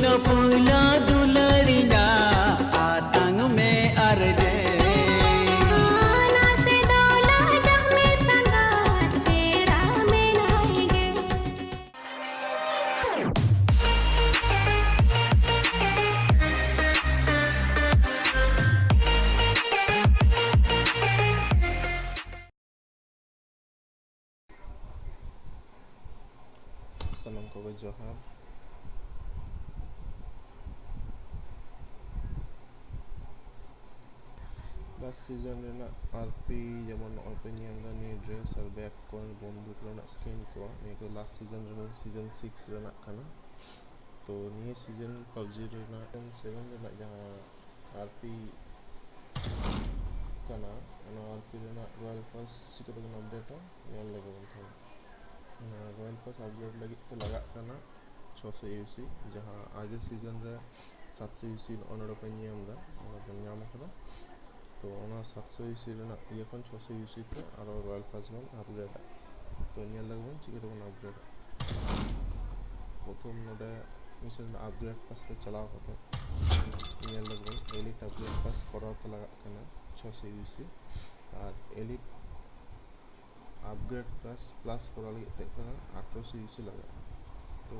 no pula dularinya atang me arje Salam ko Johar. Last season rena RP যেমন open yang ni dress আর back con বন্ধু rena skin ko ni ko last season rena season 6 rena kana to ni season PUBG rena 7 rena jaha RP kana ana RP rena Royal Pass sikata ko update nyal lage bonthai royal pass update लगी तो लगा करना 600 UC जहाँ आगे season रे 700 UC honour पे नियम कदा तो ओना 700 यूसी रेना ये कौन 600 यूसी थे और रॉयल पास में अपग्रेड तो नियल लगभग चिके तो अपग्रेड प्रथम नोडे मिशन अपग्रेड पास पे चलाओ होते नियल लगभग एलिट अपग्रेड पास करा तो लगा करना 600 यूसी और एलिट अपग्रेड प्लस करा लगे तेकना 1800 यूसी लगा तो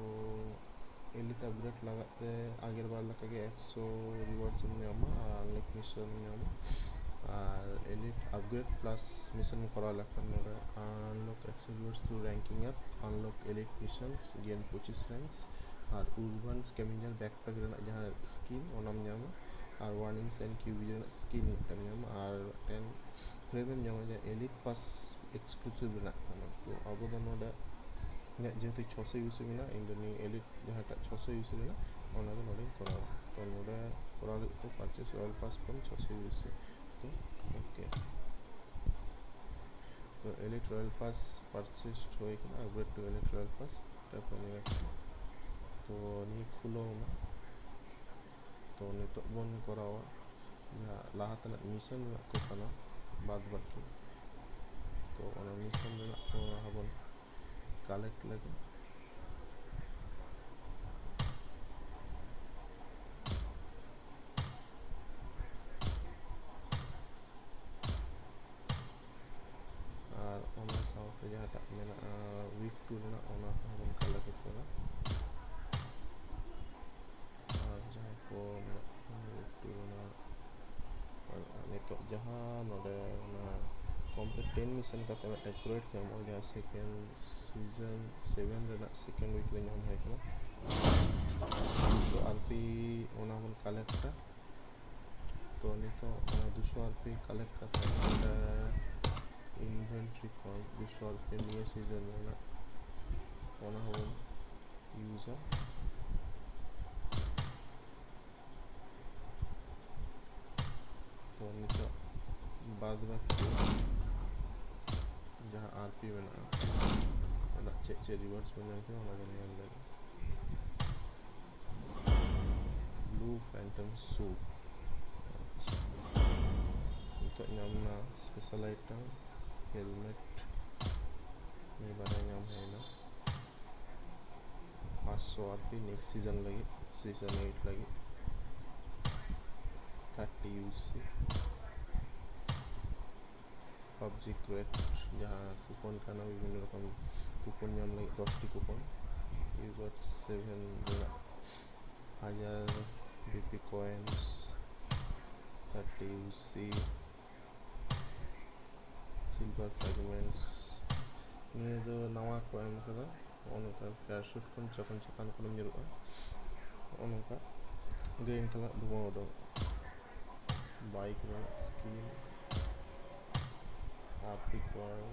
एलिट अपग्रेड लगाते आगे बार लगा के 100 रिवॉर्ड्स ᱧᱟᱢᱟ अनलॉक मिशन ᱧᱟᱢᱟ और एलिट अपग्रेड प्लस मिशन करा लगा नोडे unlock 100 rewards through ranking up unlock elite missions gain 25 ranks और urban scavenger बैकपैक रेना जहां स्किन ओनम ᱧᱟᱢᱟ और वार्निंग्स एंड क्यूबी रेना स्किन ᱧᱟᱢᱟ और 10 प्रीमियम ᱧᱟᱢᱟ जे एलिट पास एक्सक्लूसिव बना तो अब नोडे जेहेतु 600 यूसी में इंडनी एलिट जहाँ 600 यूसी में नोडे करा तो नोडे करा तो purchase royal pass from 600 UC तो ओके तो एलिट रॉयल पास परचेस हो upgrade to elite royal pass तो नहीं खुलो ना तो नितो बन करावा लाहातना मिशन को कना बाद बाकी तो ओना मिशन को हाबन कलेक्ट लगे और ओना साउथ जहां मेना वीक 2 रेना ओना हाबन कलेक्ट करा और जहां को वीक 2 रेना और नितो जहां नोडे ओना कंप्लीट 10 मिशन का तेम एक्यूरेट के हम जहां सेकंड सीजन 7 रेना सेकंड वीक रे नाम है कना तो आरपी ओना मन कलेक्ट तो नितो 200 आरपी कलेक्ट करते इन्वेंटरी कॉल 200 आरपी निये सीजन रेना ओना हम यूजर तो नितो बाद बाकी जहाँ आरपी बना चेक रिवर्स बना के blue Phantom suit untuk nyamna special item helmet ini barang yang है 500 आरपी नेक्स्ट सीजन लगी सीजन 8 लगी 30 यूसी PUBG क्रेट जहाँ कूपन का ना विभिन्न रकम कूपन नाम लगे 10 coupon you got 7,000 BP coins 30 UC silver fragments ini do nawa ko em kada onoka parachute kon chakon chakan ko miruga onoka green color duwa do bike na skin RP coin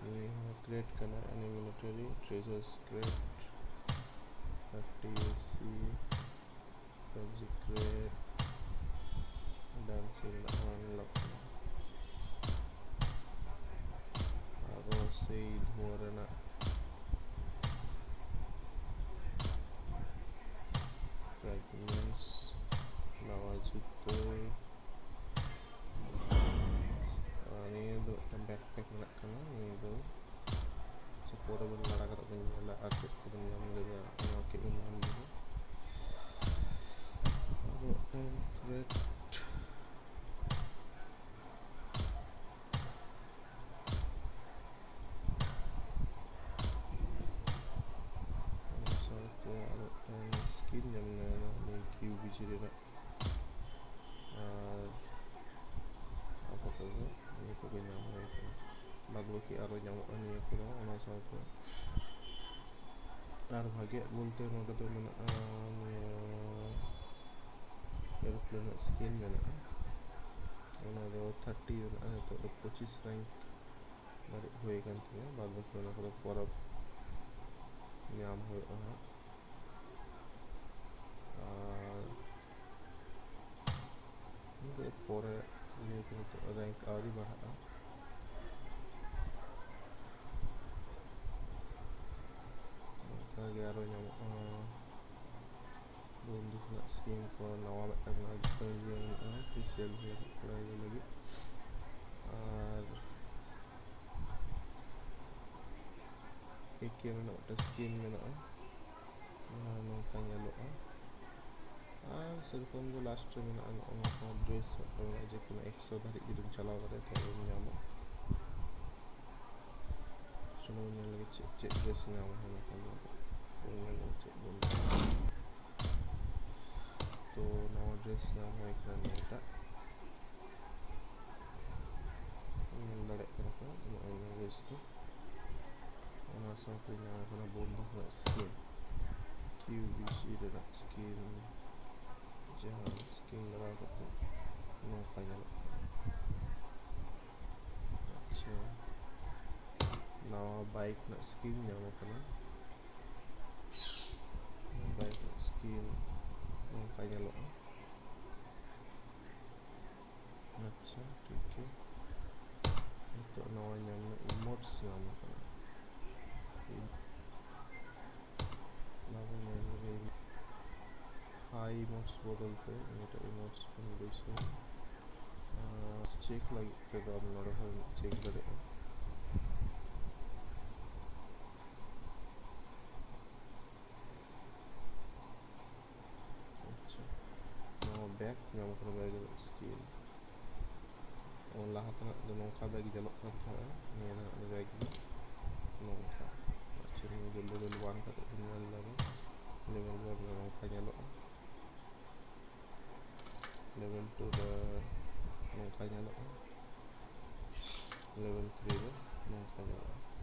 ini create करना any military treasures crate 30 AC PUBG crate dancing unlock आरो से धोरना fragments lawa juto ini do backpack nak kana ini do supportable lara kata punya la arcade ᱠᱚ ᱟᱨ ᱵᱷᱟᱜᱮᱭᱟᱜ ᱵᱚᱞᱛᱮ ᱱᱚᱰᱮ ᱫᱚ ᱢᱮᱱᱟᱜᱼᱟ aeroplane ᱨᱮᱱᱟᱜ ᱥᱠᱤᱱ ᱢᱮᱱᱟᱜᱼᱟ, ᱚᱱᱟ ᱫᱚ 30 ᱢᱮᱱᱟᱜᱼᱟ, ᱱᱤᱛᱚᱜ ᱫᱚ 25 ᱨᱮᱝᱠ ᱫᱷᱟᱹᱨᱤᱡ ᱦᱩᱭ ᱟᱠᱟᱱ ᱛᱤᱧᱟᱹ, ᱵᱟᱫ ᱵᱟᱹᱠᱤ ᱚᱱᱟ ᱠᱚᱫᱚ ᱯᱚᱨᱚᱵ ᱧᱟᱢ ᱦᱩᱭᱩᱜᱼᱟ ᱦᱟᱸᱜ᱾ ᱟᱨ ᱱᱤᱛᱚᱜ ᱯᱚᱨᱮ ᱡᱮᱦᱮᱛᱩ ᱱᱤᱛᱚᱜ ᱨᱮᱝᱠ ᱟᱹᱣᱨᱤ ᱵᱟᱲᱦᱟᱜᱼᱟ, ᱚᱱᱠᱟᱜᱮ ᱟᱨᱚ ᱧᱟᱢᱚᱜᱼᱟ বন্দুক ᱨᱮᱱᱟᱜ ᱥᱠᱤᱱ ᱠᱚ, ᱱᱟᱣᱟ ᱢᱤᱫᱴᱟᱝ ᱤᱭᱟᱹ ᱢᱮᱱᱟᱜᱼᱟ ᱯᱤᱥᱮᱞ ᱠᱚᱲᱟ ᱤᱭᱟᱹ ᱞᱟᱹᱜᱤᱫ, ᱟᱨ একে ᱨᱮᱱᱟᱜ ᱢᱤᱫᱴᱟᱝ ᱥᱠᱤᱱ ᱢᱮᱱᱟᱜᱼᱟ, ᱱᱚᱝᱠᱟ ᱧᱮᱞᱚᱜᱼᱟ। ᱟᱨ ᱥᱮᱨᱚᱠᱚᱢ ᱫᱚ ᱞᱟᱥᱴ ᱨᱮ ᱢᱮᱱᱟᱜᱼᱟ ᱱᱚᱜᱼᱚ ᱱᱚᱝᱠᱟ ᱰᱨᱮᱥ ᱢᱤᱫᱴᱟᱝ ᱢᱮᱱᱟᱜᱼᱟ, ᱡᱮ ᱠᱳᱱᱳ 100 ᱫᱷᱟᱹᱨᱤᱡ ᱡᱩᱫᱤᱢ ᱪᱟᱞᱟᱣ ᱫᱟᱲᱮᱭᱟᱜᱼᱟ ᱛᱚᱵᱮᱢ ᱧᱟᱢᱟ। ᱪᱚᱞᱚ ᱧᱮᱞ ᱞᱮᱜᱮ ᱪᱮᱫ ᱰᱨᱮᱥ ᱧᱟᱢ ᱦᱩᱭ ᱞᱮᱱᱠᱷᱟᱱ ᱧᱮᱞ ᱪᱮᱫ ᱵᱚᱱ तो नवा ड्रेस नाम हुई नौटा ड्रेस तो बंदूक स्किन QBC स्किन जहाँ स्किन लगा करते नौका अच्छा नवा बाइक स्किन नाम बाइक स्किन नौका अच्छा ठीक है तो नवा इमोट्स नाम हाई इमोट्स बदलते इमोट्स चेक लगे तो चेक दे अच्छा नवा बैग नाम बैग स्किन लाहातना नौका बैग जलोग बैग नौका अच्छा लेवल 1 का लेवल 1 नौका लेवल 2 नौका लेवल 3 नौका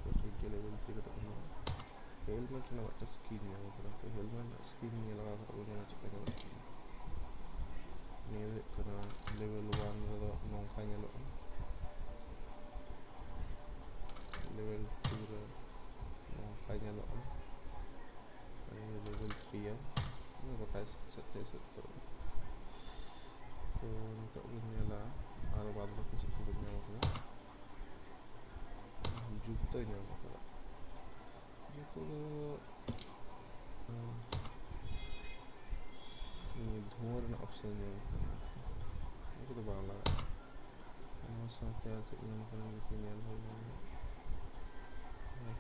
तो ठीक है लेवल 3 का हेलमेट स्किन तो हेलमेट स्किन लगा चिका लेवल 1 नौका लेवल 2 नौका लेवल 3 गोटा सेटे तो नितला और बाद बाकी चीज को जूतो जूतो धुआं ऑप्शन तो बांग लगा साथे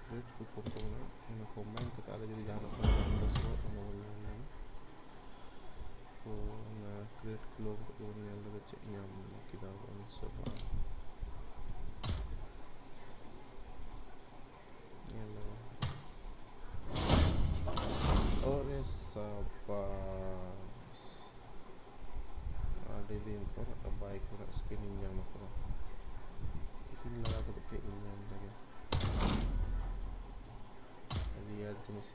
क्रिएट को फोटो बना कम्बाइन के ताले जब जहाँ तो क्रिएट लोग लगे चेक किताब सब और साबास आधे दिन पर बाइक में स्किन इंजन करो स्किन लगा तो के इंजन लगे रियल जिनिस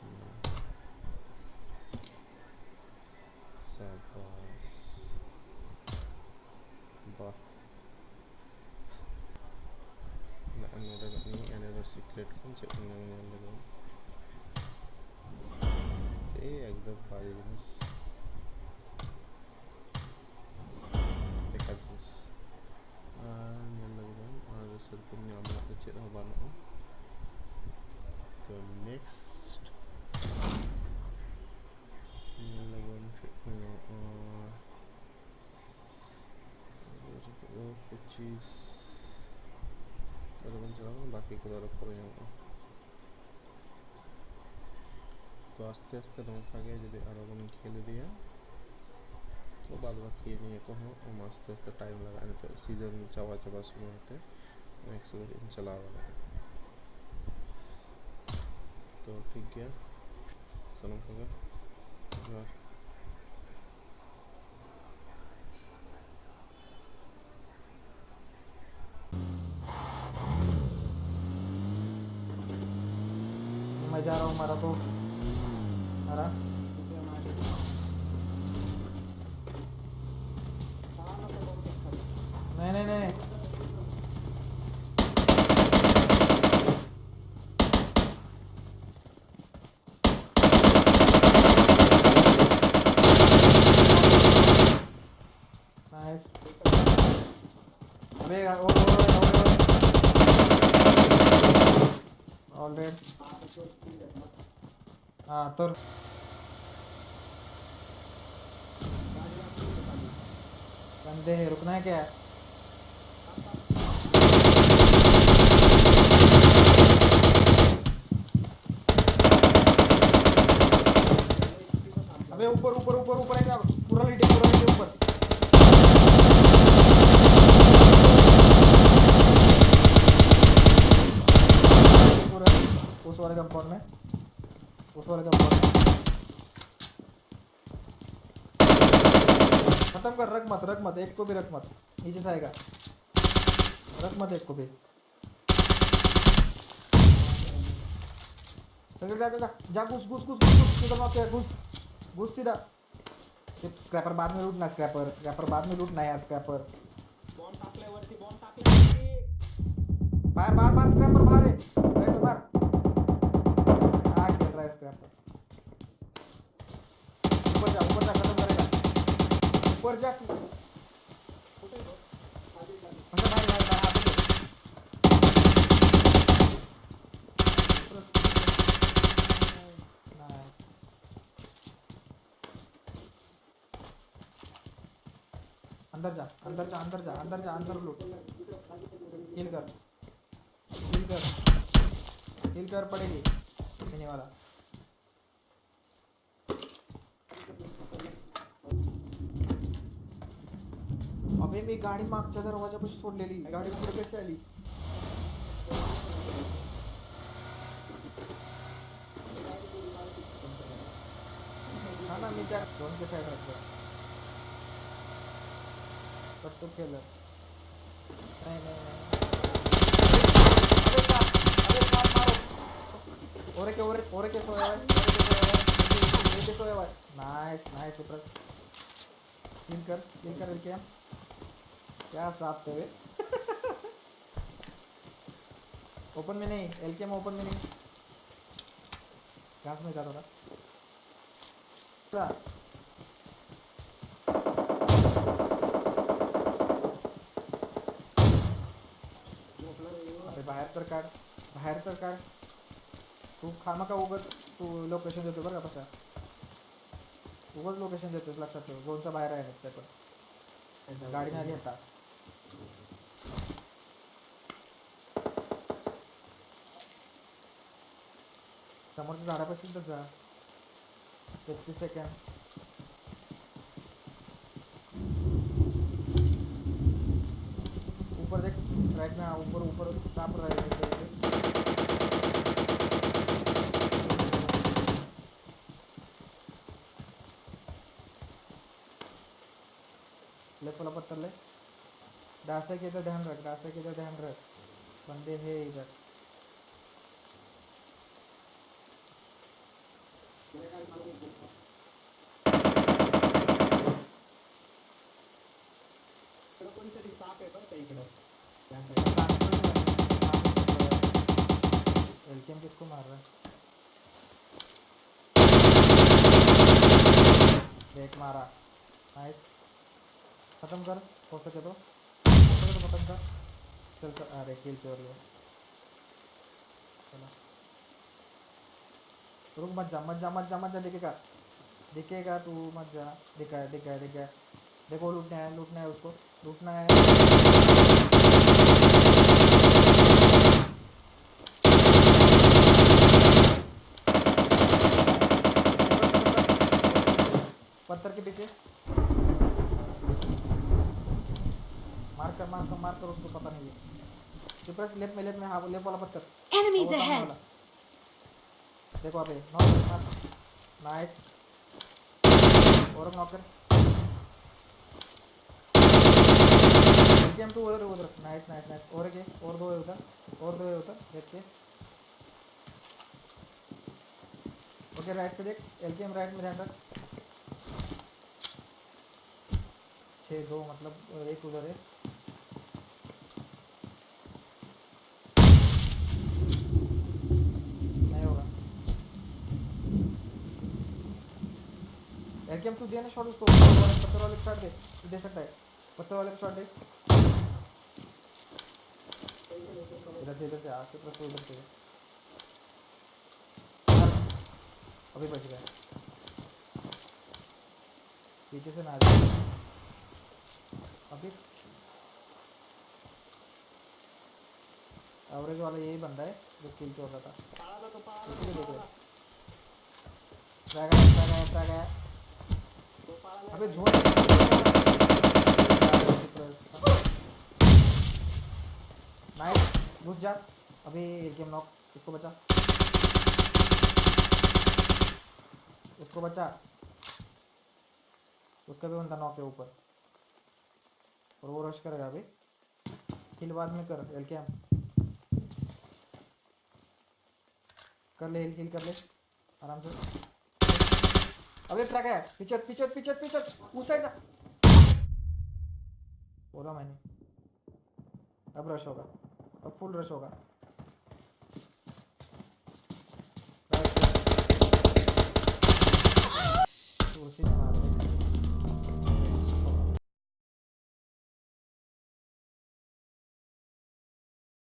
साबास वाह another secret कौन से इंजन लगे एकदम बाजी जिनिस चेक बानू तो नेक्स्ट पच्चीस बाकी को तो आस्ते आस्ते नौका गए जब आरो बन खेल दिया तो बाद बाकी नहीं को आस्ते आस्ते टाइम लगा तो सीजन चाबा चाबा समय चला तो ठीक है सनम जोहार। मारा तो मारा नहीं नहीं नहीं नाइस अबे ऑल डेड हाँ तो बंदे हैं रुकना है क्या अबे ऊपर ऊपर ऊपर ऊपर है क्या पूरा लीडे ऊपर पूरा उस वाले कंपाउंड में खत्म कर रख मत एक को भी रख मत नीचे से आएगा रख मत एक को भी चल जा घुस सीधा स्क्रैपर बाद में लूटना स्क्रैपर बाद में लूटना यार स्क्रैपर बाहर स्क्रैपर बाहर है राइट बाहर खेल रहा है स्क्रैपर ऊपर जा खत्म करेगा ऊपर जा अंदर लूट हील कर पड़ेगी पीने वाला अबे मी गाडी मागच्या दरवाजापाशी सोडलेली गाडी पुढे कशी आली हा ना मी त्या दोन के साइड रखलं कट्टू केलं नहीं ओरे के सोया हुआ नाइस ऊपर किल कर क्या साफ थे ओपन में नहीं एलकेएम ओपन में नहीं घास में जाता था बाहेर तर काढ तू खामा का उगत तू लोकेशन देतो बरं का पशा उगत लोकेशन देतोस लक्षात ठेव झोनच्या बाहेर आहे ते पण गाडी नाही घेता समोरच्या झाडापाशी तर जा 33 सेकंड ऊपर देख राइट में ऊपर सांप रहा है लेफ्ट वाला पत्थर ले डासा के इधर ध्यान रख बंदे है इधर कोणीतरी साप आहे बरं का इकडं एलकेएम किसको मार रहा है एक मारा नाइस खत्म कर हो सके तो खत्म कर चल कर अरे किल चोर लिया चलो रुक मत जा दिखेगा तू मत जा दिखा देखो लूटना है उसको लूटना है पत्थर के पीछे मार कर उसको पता नहीं है लेफ्ट में हाँ लेफ्ट वाला पत्थर Enemies ahead. देखो आप नॉक नाइस और नॉकर गेम टू उधर नाइस और दो है उधर देख के ओके राइट से देख, एलकेएम राइट में ध्यान रख। 6-2 मतलब एक उधर है। नहीं होगा। एलकेएम तू दे ना शॉट उसको, पत्थर वाले को शॉट दे, तू दे सकता है, पत्थर वाले को शॉट दे। इधर से आ सकता है, उधर से अभी बच गया, पीछे से ना आ जाए अभी। एवरेज वाला यही बंदा है जो किल चोर रहा था, इसीलिए देख रहे। ट्रैक है। अबे झोल नाइस, घुस जा। अभी गेम नॉक, उसको बचा, उसको बचा। उसका भी बंदा नॉक है ऊपर, और वो रश करेगा अभी। किल बाद में कर, एलकेएम कर ले, हिल कर ले आराम से। अबे ट्रैक है, पीछे उस साइड बोला मैंने। अब रश होगा, अब फुल रश होगा।